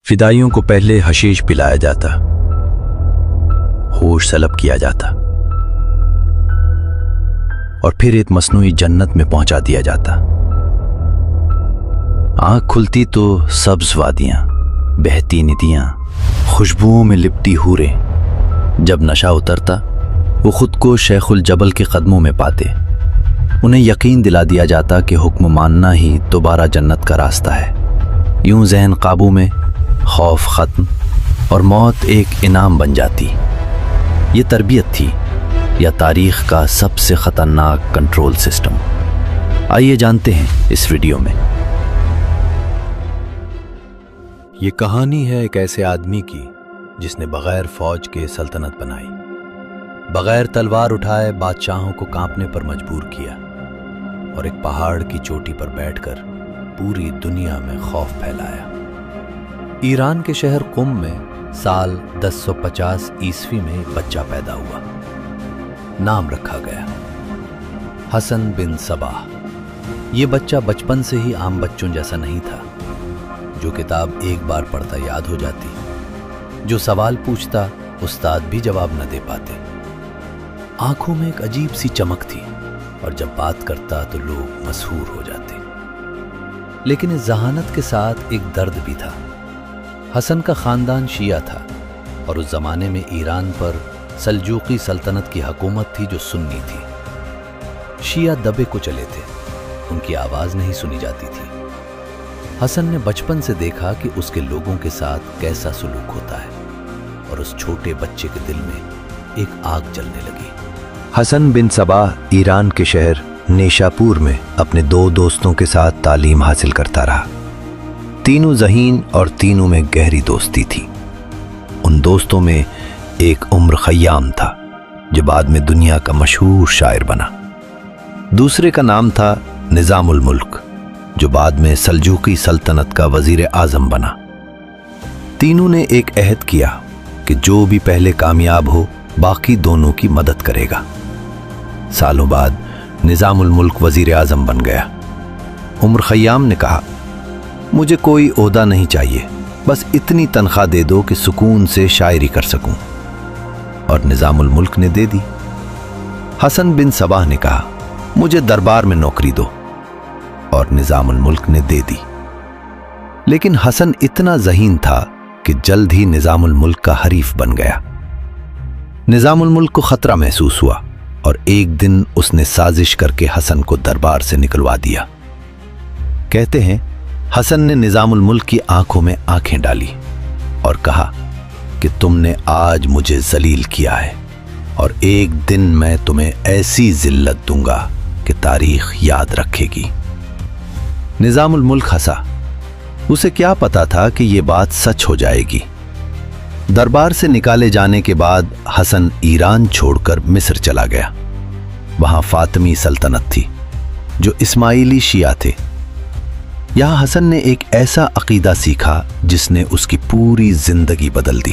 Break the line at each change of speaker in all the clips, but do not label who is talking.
فدائیوں کو پہلے حشیش پلایا جاتا، ہوش سلب کیا جاتا اور پھر ایک مصنوعی جنت میں پہنچا دیا جاتا۔ آنکھ کھلتی تو سبز وادیاں، بہتی ندیاں، خوشبوؤں میں لپٹی حوریں۔ جب نشہ اترتا وہ خود کو شیخ الجبل کے قدموں میں پاتے۔ انہیں یقین دلا دیا جاتا کہ حکم ماننا ہی دوبارہ جنت کا راستہ ہے۔ یوں ذہن قابو میں، خوف ختم اور موت ایک انعام بن جاتی۔ یہ تربیت تھی یا تاریخ کا سب سے خطرناک کنٹرول سسٹم؟ آئیے جانتے ہیں اس ویڈیو میں۔ یہ کہانی ہے ایک ایسے آدمی کی جس نے بغیر فوج کے سلطنت بنائی، بغیر تلوار اٹھائے بادشاہوں کو کانپنے پر مجبور کیا، اور ایک پہاڑ کی چوٹی پر بیٹھ کر پوری دنیا میں خوف پھیلایا۔ ایران کے شہر قم میں سال 1050 عیسوی میں ایک بچہ پیدا ہوا۔ نام رکھا گیا حسن بن صباح۔ یہ بچہ بچپن سے ہی عام بچوں جیسا نہیں تھا، جو کتاب ایک بار پڑھتا یاد ہو جاتی، جو سوال پوچھتا استاد بھی جواب نہ دے پاتے۔ آنکھوں میں ایک عجیب سی چمک تھی، اور جب بات کرتا تو لوگ مسحور ہو جاتے۔ لیکن اس ذہانت کے ساتھ ایک درد بھی تھا۔ حسن کا خاندان شیعہ تھا، اور اس زمانے میں ایران پر سلجوقی سلطنت کی حکومت تھی جو سنی تھی۔ شیعہ دبے کو چلے تھے، ان کی آواز نہیں سنی جاتی تھی۔ حسن نے بچپن سے دیکھا کہ اس کے لوگوں کے ساتھ کیسا سلوک ہوتا ہے، اور اس چھوٹے بچے کے دل میں ایک آگ جلنے لگی۔ حسن بن صباح ایران کے شہر نیشاپور میں اپنے 2 دوستوں کے ساتھ تعلیم حاصل کرتا رہا۔ تینوں ذہین اور تینوں میں گہری دوستی تھی۔ ان دوستوں میں ایک عمر خیام تھا جو بعد میں دنیا کا مشہور شاعر بنا۔ دوسرے کا نام تھا نظام الملک، جو بعد میں سلجوقی سلطنت کا وزیر اعظم بنا۔ تینوں نے ایک عہد کیا کہ جو بھی پہلے کامیاب ہو باقی دونوں کی مدد کرے گا۔ سالوں بعد نظام الملک وزیر اعظم بن گیا۔ عمر خیام نے کہا، مجھے کوئی عہدہ نہیں چاہیے، بس اتنی تنخواہ دے دو کہ سکون سے شاعری کر سکوں، اور نظام الملک نے دے دی۔ حسن بن صباح نے کہا، مجھے دربار میں نوکری دو، اور نظام الملک نے دے دی۔ لیکن حسن اتنا ذہین تھا کہ جلد ہی نظام الملک کا حریف بن گیا۔ نظام الملک کو خطرہ محسوس ہوا، اور ایک دن اس نے سازش کر کے حسن کو دربار سے نکلوا دیا۔ کہتے ہیں حسن نے نظام الملک کی آنکھوں میں آنکھیں ڈالی اور کہا کہ تم نے آج مجھے ذلیل کیا ہے، اور ایک دن میں تمہیں ایسی ذلت دوں گا کہ تاریخ یاد رکھے گی۔ نظام الملک ہنسا۔ اسے کیا پتا تھا کہ یہ بات سچ ہو جائے گی۔ دربار سے نکالے جانے کے بعد حسن ایران چھوڑ کر مصر چلا گیا۔ وہاں فاطمی سلطنت تھی جو اسماعیلی شیعہ تھے۔ یہاں حسن نے ایک ایسا عقیدہ سیکھا جس نے اس کی پوری زندگی بدل دی۔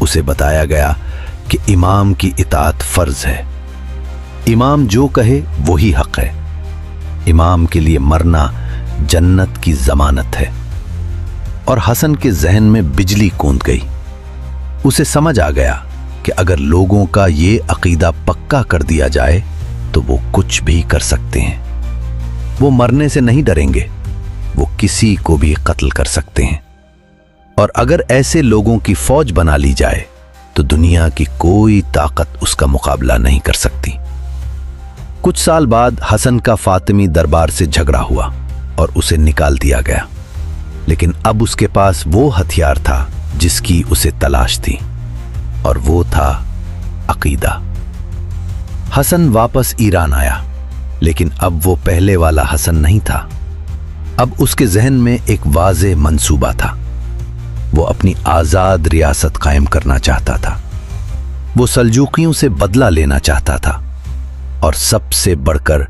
اسے بتایا گیا کہ امام کی اطاعت فرض ہے، امام جو کہے وہی حق ہے، امام کے لیے مرنا جنت کی ضمانت ہے۔ اور حسن کے ذہن میں بجلی کوند گئی۔ اسے سمجھ آ گیا کہ اگر لوگوں کا یہ عقیدہ پکا کر دیا جائے تو وہ کچھ بھی کر سکتے ہیں۔ وہ مرنے سے نہیں ڈریں گے، وہ کسی کو بھی قتل کر سکتے ہیں، اور اگر ایسے لوگوں کی فوج بنا لی جائے تو دنیا کی کوئی طاقت اس کا مقابلہ نہیں کر سکتی۔ کچھ سال بعد حسن کا فاطمی دربار سے جھگڑا ہوا اور اسے نکال دیا گیا، لیکن اب اس کے پاس وہ ہتھیار تھا جس کی اسے تلاش تھی، اور وہ تھا عقیدہ۔ حسن واپس ایران آیا، لیکن اب وہ پہلے والا حسن نہیں تھا۔ اب اس کے ذہن میں ایک واضح منصوبہ تھا۔ وہ اپنی آزاد ریاست قائم کرنا چاہتا تھا، وہ سلجوقیوں سے بدلہ لینا چاہتا تھا، اور سب سے بڑھ کر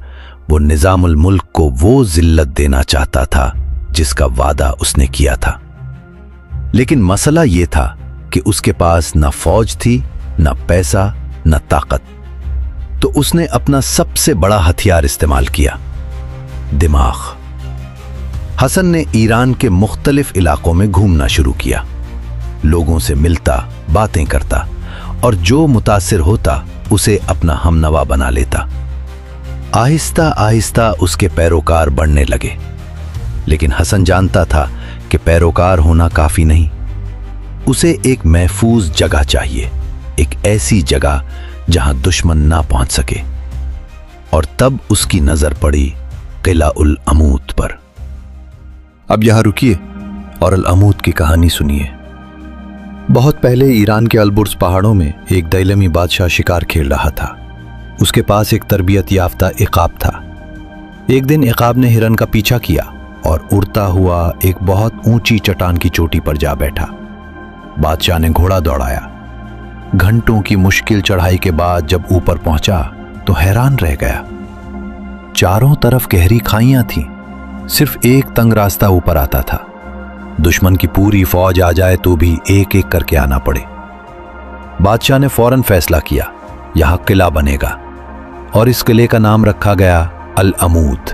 وہ نظام الملک کو وہ ذلت دینا چاہتا تھا جس کا وعدہ اس نے کیا تھا۔ لیکن مسئلہ یہ تھا کہ اس کے پاس نہ فوج تھی، نہ پیسہ، نہ طاقت۔ تو اس نے اپنا سب سے بڑا ہتھیار استعمال کیا، دماغ۔ حسن نے ایران کے مختلف علاقوں میں گھومنا شروع کیا، لوگوں سے ملتا، باتیں کرتا اور جو متاثر ہوتا اسے اپنا ہمنوا بنا لیتا۔ آہستہ آہستہ اس کے پیروکار بڑھنے لگے، لیکن حسن جانتا تھا کہ پیروکار ہونا کافی نہیں، اسے ایک محفوظ جگہ چاہیے، ایک ایسی جگہ جہاں دشمن نہ پہنچ سکے۔ اور تب اس کی نظر پڑی قلعہ العمود پر۔ اب یہاں رکیے اور العمود کی کہانی سنیے۔ بہت پہلے ایران کے البرز پہاڑوں میں ایک دیلمی بادشاہ شکار کھیل رہا تھا۔ اس کے پاس ایک تربیت یافتہ عقاب تھا۔ ایک دن عقاب نے ہرن کا پیچھا کیا اور اڑتا ہوا ایک بہت اونچی چٹان کی چوٹی پر جا بیٹھا۔ بادشاہ نے گھوڑا دوڑایا۔ گھنٹوں کی مشکل چڑھائی کے بعد جب اوپر پہنچا تو حیران رہ گیا۔ چاروں طرف گہری کھائیاں تھیں، صرف ایک تنگ راستہ اوپر آتا تھا۔ دشمن کی پوری فوج آ جائے تو بھی ایک ایک کر کے آنا پڑے۔ بادشاہ نے فوراً فیصلہ کیا، یہاں قلعہ بنے گا، اور اس قلعے کا نام رکھا گیا العمود۔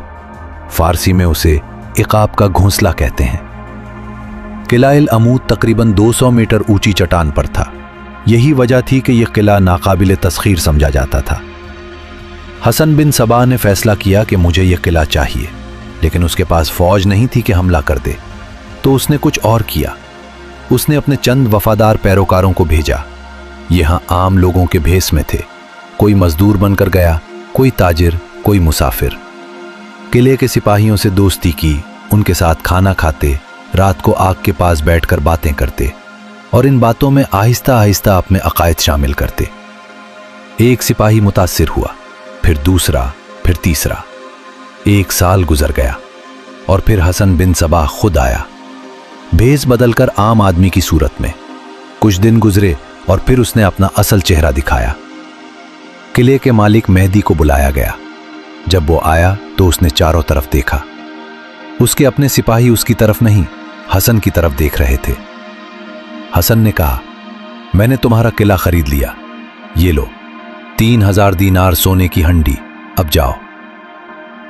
فارسی میں اسے عقاب کا گھونسلہ کہتے ہیں۔ قلعہ العمود تقریباً 200 میٹر اونچی چٹان پر تھا۔ یہی وجہ تھی کہ یہ قلعہ ناقابل تسخیر سمجھا جاتا تھا۔ حسن بن صبا نے فیصلہ کیا کہ مجھے یہ قلعہ چاہیے، لیکن اس کے پاس فوج نہیں تھی کہ حملہ کر دے، تو اس نے کچھ اور کیا۔ اس نے اپنے چند وفادار پیروکاروں کو بھیجا۔ یہاں عام لوگوں کے بھیس میں تھے، کوئی مزدور بن کر گیا، کوئی تاجر، کوئی مسافر۔ قلعے کے سپاہیوں سے دوستی کی، ان کے ساتھ کھانا کھاتے، رات کو آگ کے پاس بیٹھ کر باتیں کرتے اور ان باتوں میں آہستہ آہستہ اپنے عقائد شامل کرتے۔ ایک سپاہی متاثر ہوا، پھر دوسرا، پھر تیسرا۔ 1 سال گزر گیا اور پھر حسن بن صبا خود آیا، بھیس بدل کر عام آدمی کی صورت میں۔ کچھ دن گزرے اور پھر اس نے اپنا اصل چہرہ دکھایا۔ قلعے کے مالک مہدی کو بلایا گیا۔ جب وہ آیا تو اس نے چاروں طرف دیکھا۔ اس کے اپنے سپاہی اس کی طرف نہیں، حسن کی طرف دیکھ رہے تھے۔ حسن نے کہا، میں نے تمہارا قلعہ خرید لیا، یہ لو 3000 دینار سونے کی ہنڈی، اب جاؤ۔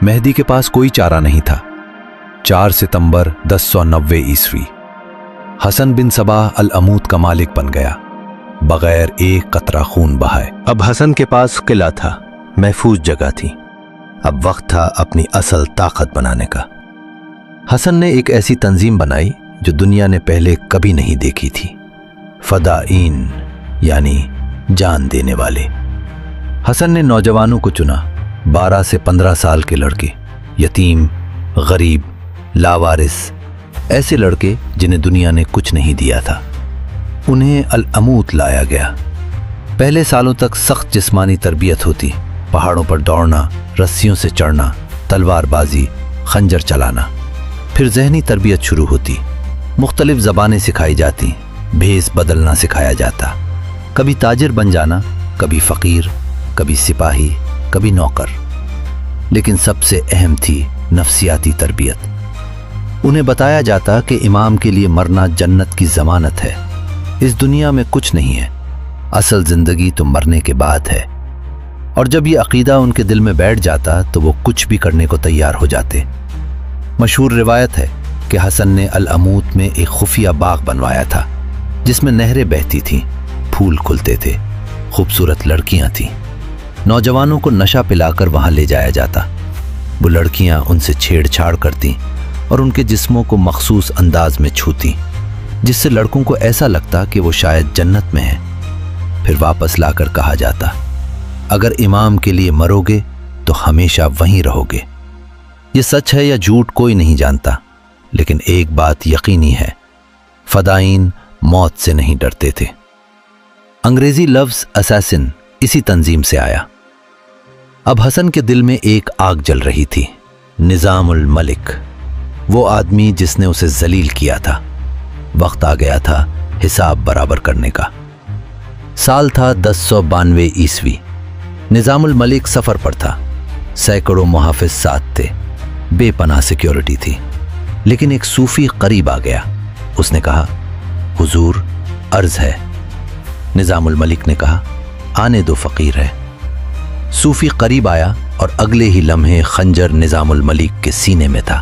مہدی کے پاس کوئی چارہ نہیں تھا۔ 4 ستمبر 1090 عیسوی حسن بن صبا العمود کا مالک بن گیا، بغیر ایک قطرہ خون بہائے۔ اب حسن کے پاس قلعہ تھا، محفوظ جگہ تھی۔ اب وقت تھا اپنی اصل طاقت بنانے کا۔ حسن نے ایک ایسی تنظیم بنائی جو دنیا نے پہلے کبھی نہیں دیکھی تھی، فدائین یعنی جان دینے والے۔ حسن نے نوجوانوں کو چنا، 12 سے 15 سال کے لڑکے، یتیم، غریب، لاوارث، ایسے لڑکے جنہیں دنیا نے کچھ نہیں دیا تھا۔ انہیں العمود لایا گیا۔ پہلے سالوں تک سخت جسمانی تربیت ہوتی، پہاڑوں پر دوڑنا، رسیوں سے چڑھنا، تلوار بازی، خنجر چلانا۔ پھر ذہنی تربیت شروع ہوتی، مختلف زبانیں سکھائی جاتی، بھیس بدلنا سکھایا جاتا، کبھی تاجر بن جانا، کبھی فقیر، کبھی سپاہی، کبھی نوکر۔ لیکن سب سے اہم تھی نفسیاتی تربیت۔ انہیں بتایا جاتا کہ امام کے لیے مرنا جنت کی ضمانت ہے، اس دنیا میں کچھ نہیں ہے، اصل زندگی تو مرنے کے بعد ہے۔ اور جب یہ عقیدہ ان کے دل میں بیٹھ جاتا تو وہ کچھ بھی کرنے کو تیار ہو جاتے۔ مشہور روایت ہے کہ حسن نے العمود میں ایک خفیہ باغ بنوایا تھا جس میں نہریں بہتی تھیں، پھول کھلتے تھے، خوبصورت لڑکیاں تھیں۔ نوجوانوں کو نشہ پلا کر وہاں لے جایا جاتا۔ وہ لڑکیاں ان سے چھیڑ چھاڑ کرتیں اور ان کے جسموں کو مخصوص انداز میں چھوتیں، جس سے لڑکوں کو ایسا لگتا کہ وہ شاید جنت میں ہیں۔ پھر واپس لا کر کہا جاتا، اگر امام کے لیے مرو گے تو ہمیشہ وہیں رہو گے۔ یہ سچ ہے یا جھوٹ کوئی نہیں جانتا، لیکن ایک بات یقینی ہے، فدائین موت سے نہیں ڈرتے تھے۔ انگریزی لفظ اساسن اسی تنظیم سے آیا۔ اب حسن کے دل میں ایک آگ جل رہی تھی، نظام الملک، وہ آدمی جس نے اسے ذلیل کیا تھا۔ وقت آ گیا تھا حساب برابر کرنے کا۔ سال تھا 1092 عیسوی۔ نظام الملک سفر پر تھا، سینکڑوں محافظ ساتھ تھے، بے پناہ سیکیورٹی تھی۔ لیکن ایک صوفی قریب آ گیا۔ اس نے کہا، حضور عرض ہے۔ نظام الملک نے کہا، آنے دو، فقیر ہے۔ صوفی قریب آیا اور اگلے ہی لمحے خنجر نظام الملک کے سینے میں تھا۔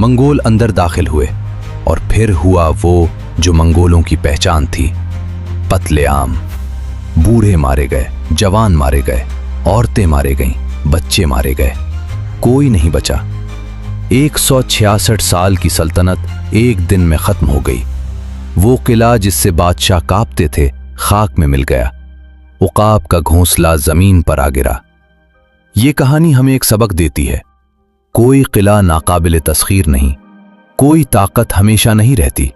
منگول اندر داخل ہوئے اور پھر ہوا وہ جو منگولوں کی پہچان تھی، قتل عام۔ بوڑھے مارے گئے، جوان مارے گئے، عورتیں مارے گئیں، بچے مارے گئے، کوئی نہیں بچا۔ 166 سال کی سلطنت ایک دن میں ختم ہو گئی۔ وہ قلعہ جس سے بادشاہ کانپتے تھے خاک میں مل گیا، عقاب کا گھونسلہ زمین پر آ گرا۔ یہ کہانی ہمیں ایک سبق دیتی ہے، کوئی قلعہ ناقابل تسخیر نہیں، کوئی طاقت ہمیشہ نہیں رہتی،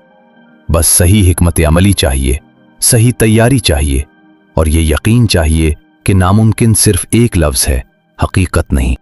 بس صحیح حکمت عملی چاہیے، صحیح تیاری چاہیے، اور یہ یقین چاہیے کہ ناممکن صرف ایک لفظ ہے، حقیقت نہیں۔